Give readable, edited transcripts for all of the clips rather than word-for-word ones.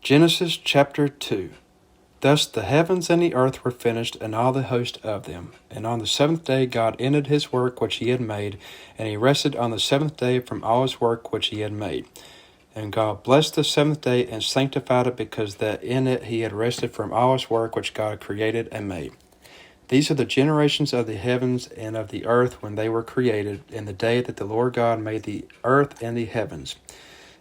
Genesis chapter 2. Thus the heavens and the earth were finished, and all the host of them. And on the seventh day God ended his work which he had made, and he rested on the seventh day from all his work which he had made. And God blessed the seventh day and sanctified it, because that in it he had rested from all his work which God created and made. These are the generations of the heavens and of the earth when they were created, in the day that the Lord God made the earth and the heavens.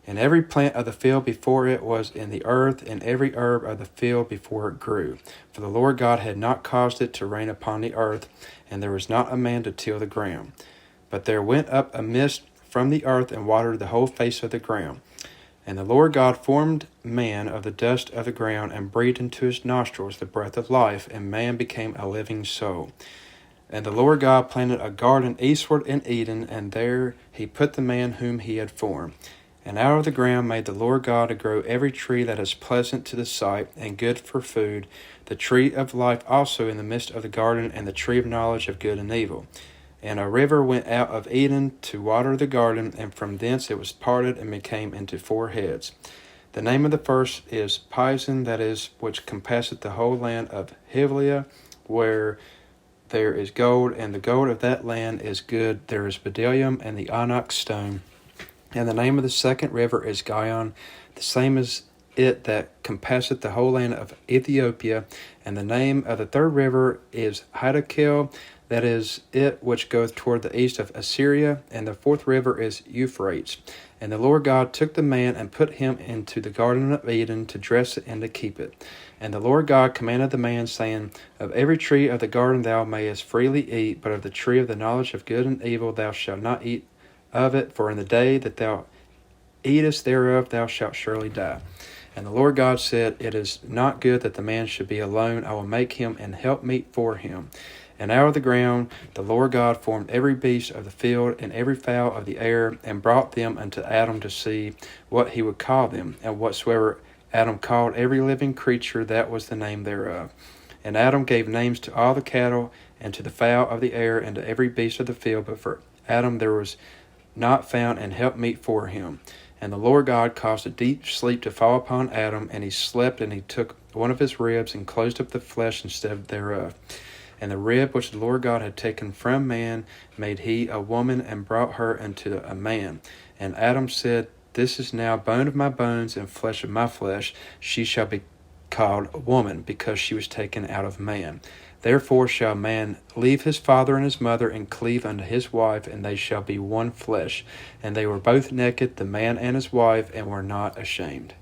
And every plant of the field before it was in the earth, and every herb of the field before it grew. For the Lord God had not caused it to rain upon the earth, and there was not a man to till the ground. But there went up a mist from the earth, and watered the whole face of the ground. And the Lord God formed man of the dust of the ground, and breathed into his nostrils the breath of life, and man became a living soul. And the Lord God planted a garden eastward in Eden, and there he put the man whom he had formed. And out of the ground made the Lord God to grow every tree that is pleasant to the sight, and good for food, the tree of life also in the midst of the garden, and the tree of knowledge of good and evil. And a river went out of Eden to water the garden, and from thence it was parted, and became into four heads. The name of the first is Pison, that is, which compasseth the whole land of Hivlia, where there is gold, and the gold of that land is good. There is bdellium and the onyx stone. And the name of the second river is Gihon, the same as it that compasseth the whole land of Ethiopia. And the name of the third river is Hiddekel, that is it which goeth toward the east of Assyria. And the fourth river is Euphrates. And the Lord God took the man and put him into the garden of Eden to dress it and to keep it. And the Lord God commanded the man, saying, Of every tree of the garden thou mayest freely eat, but of the tree of the knowledge of good and evil thou shalt not eat of it, for in the day that thou eatest thereof thou shalt surely die. And the Lord God said, It is not good that the man should be alone. I will make him an helpmeet for him. And out of the ground the Lord God formed every beast of the field and every fowl of the air, and brought them unto Adam to see what he would call them. And whatsoever Adam called every living creature, that was the name thereof. And Adam gave names to all the cattle, and to the fowl of the air, and to every beast of the field. But for Adam there was not found an helpmeet for him. And the Lord God caused a deep sleep to fall upon Adam, and he slept, and he took one of his ribs, and closed up the flesh instead thereof. And the rib which the Lord God had taken from man made he a woman, and brought her unto a man. And Adam said, This is now bone of my bones, and flesh of my flesh. She shall be called a woman, because she was taken out of man. Therefore shall man leave his father and his mother, and cleave unto his wife, and they shall be one flesh. And they were both naked, the man and his wife, and were not ashamed.